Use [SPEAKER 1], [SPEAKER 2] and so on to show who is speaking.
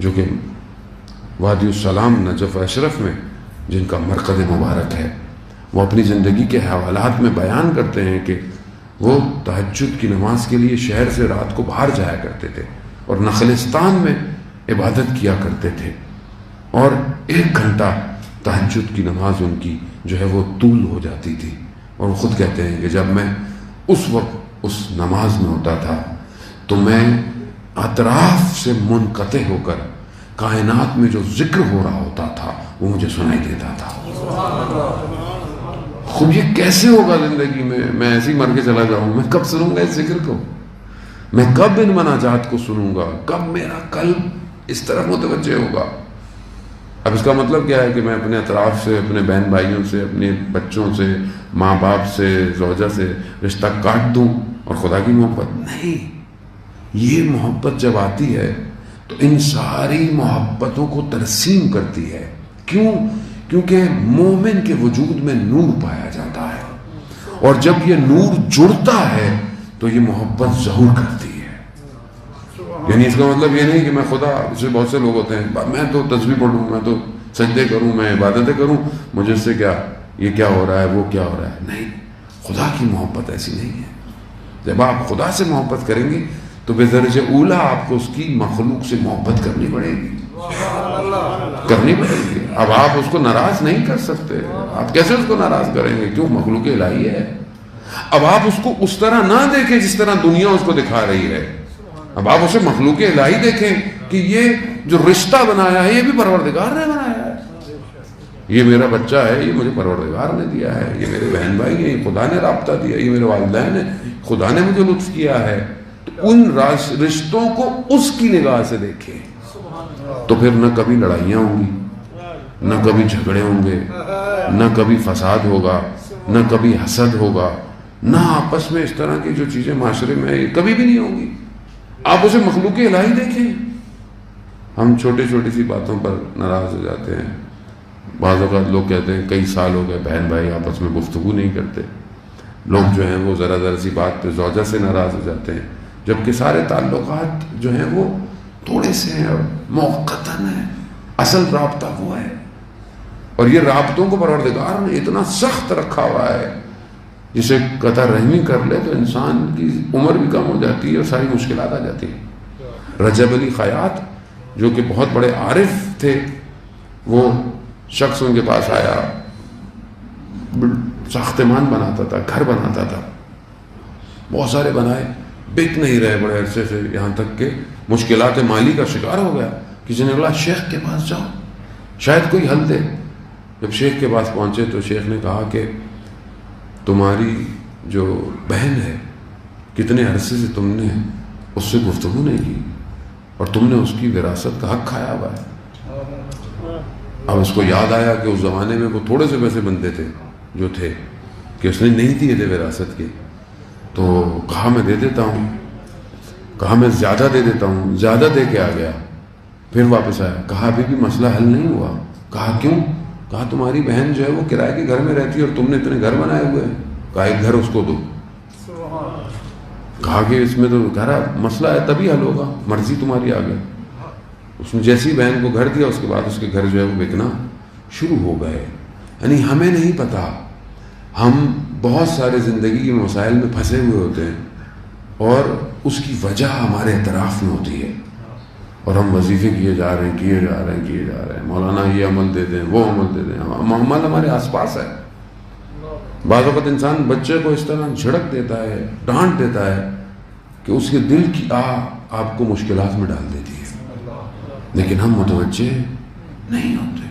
[SPEAKER 1] جو کہ وادی السلام نجف اشرف میں جن کا مرکز مبارک ہے، وہ اپنی زندگی کے حوالات میں بیان کرتے ہیں کہ وہ تہجد کی نماز کے لیے شہر سے رات کو باہر جایا کرتے تھے اور نخلستان میں عبادت کیا کرتے تھے، اور 1 گھنٹہ تہجد کی نماز ان کی جو ہے وہ طول ہو جاتی تھی، اور وہ خود کہتے ہیں کہ جب میں اس وقت اس نماز میں ہوتا تھا تو میں اطراف سے منقطع ہو کر کائنات میں جو ذکر ہو رہا ہوتا تھا وہ مجھے سنائی دیتا تھا۔ خود یہ کیسے ہوگا زندگی میں ایسے ہی مر کے چلا جاؤں؟ میں کب سنوں گا اس ذکر کو؟ میں کب ان مناجات کو سنوں گا؟ کب میرا قلب اس طرف متوجہ ہوگا؟ اب اس کا مطلب کیا ہے کہ میں اپنے اطراف سے، اپنے بہن بھائیوں سے، اپنے بچوں سے، ماں باپ سے، زوجہ سے رشتہ کاٹ دوں اور خدا کی محبت؟ نہیں، یہ محبت جب آتی ہے تو ان ساری محبتوں کو ترسیم کرتی ہے۔ کیوں؟ کیونکہ مومن کے وجود میں نور پایا جاتا ہے، اور جب یہ نور جڑتا ہے تو یہ محبت ظہور کرتی ہے۔ یعنی اس کا مطلب یہ نہیں کہ میں خدا سے، بہت سے لوگ ہوتے ہیں میں تو تسبیح پڑھوں، میں تو سجدے کروں، میں عبادتیں کروں، مجھے اس سے کیا، یہ کیا ہو رہا ہے، وہ کیا ہو رہا ہے۔ نہیں، خدا کی محبت ایسی نہیں ہے۔ جب آپ خدا سے محبت کریں گے تو بے درجہ اولا آپ کو اس کی مخلوق سے محبت کرنی پڑے گی، کرنی پڑے گی۔ اب آپ اس کو ناراض نہیں کر سکتے، آپ کیسے اس کو ناراض کریں گے؟ کیوں؟ مخلوق الہی ہے۔ اب آپ اس کو اس طرح نہ دیکھیں جس طرح دنیا اس کو دکھا رہی ہے، اب آپ اسے مخلوق الہی دیکھیں کہ یہ جو رشتہ بنایا ہے یہ بھی پروردگار نے بنایا ہے، یہ میرا بچہ ہے، یہ مجھے پروردگار نے دیا ہے، یہ میرے بہن بھائی ہیں، یہ خدا نے رابطہ دیا، یہ میرے والدین ہیں، خدا نے مجھے لطف کیا ہے۔ تو ان رشتوں کو اس کی نگاہ سے دیکھیں تو پھر نہ کبھی لڑائیاں ہوں گی، نہ کبھی جھگڑے ہوں گے، نہ کبھی فساد ہوگا، نہ کبھی حسد ہوگا، نہ آپس میں اس طرح کی جو چیزیں معاشرے میں کبھی بھی نہیں ہوں گی۔ آپ اسے مخلوق الہی دیکھیں۔ ہم چھوٹی چھوٹی سی باتوں پر ناراض ہو جاتے ہیں۔ بعض اوقات لوگ کہتے ہیں کئی سال ہو گئے بہن بھائی آپس میں گفتگو نہیں کرتے۔ لوگ جو ہیں وہ ذرا سی بات پہ زوجہ سے ناراض ہو جاتے ہیں، جبکہ سارے تعلقات جو ہیں وہ تھوڑے سے ہیں اور موقتاً ہیں، اصل رابطہ وہ ہے۔ اور یہ رابطوں کو پروردگار نے اتنا سخت رکھا ہوا ہے، جسے قطع رحمی کر لے تو انسان کی عمر بھی کم ہو جاتی ہے اور ساری مشکلات آ جاتی ہیں۔ رجب علی خیاط جو کہ بہت بڑے عارف تھے، وہ شخص ان کے پاس آیا، ساختمان بناتا تھا، گھر بناتا تھا، بہت سارے بنائے، بک نہیں رہے بڑے عرصے سے، یہاں تک کہ مشکلات مالی کا شکار ہو گیا۔ کسی نے بولا شیخ کے پاس جاؤ، شاید کوئی حل دے۔ جب شیخ کے پاس پہنچے تو شیخ نے کہا کہ تمہاری جو بہن ہے کتنے عرصے سے تم نے اس سے گفتگو نہیں کی اور تم نے اس کی وراثت کا حق کھایا ہوا ہے۔ اب اس کو یاد آیا کہ اس زمانے میں وہ تھوڑے سے پیسے بنتے تھے جو تھے کہ اس نے نہیں دیے تھے وراثت کے، تو کہا میں دے دیتا ہوں، کہا میں زیادہ دے دیتا ہوں، زیادہ دے کے آ گیا، پھر واپس آیا، کہا ابھی بھی مسئلہ حل نہیں ہوا۔ کہا کیوں؟ کہا تمہاری بہن جو ہے وہ کرائے کے گھر میں رہتی ہے اور تم نے اتنے گھر بنائے ہوئے ہیں، کہا ایک گھر اس کو دو۔ کہا کہ اس میں تو گھر مسئلہ ہے تبھی حل ہوگا، مرضی تمہاری آگے۔ اس نے جیسی بہن کو گھر دیا اس کے بعد اس کے گھر جو ہے وہ بکنا شروع ہو گئے۔ یعنی ہمیں نہیں پتا، ہم بہت سارے زندگی کے مسائل میں پھنسے ہوئے ہوتے ہیں اور اس کی وجہ ہمارے اطراف میں ہوتی ہے، اور ہم وظیفے کیے جا رہے ہیں، مولانا یہ عمل دے دیں، وہ عمل دے دیں، عمل ہمارے آس پاس ہے۔ بعض وقت انسان بچے کو اس طرح جھڑک دیتا ہے، ڈانٹ دیتا ہے کہ اس کے دل کی آپ کو مشکلات میں ڈال دیتی ہے، لیکن ہم متوجہ نہیں ہوتے۔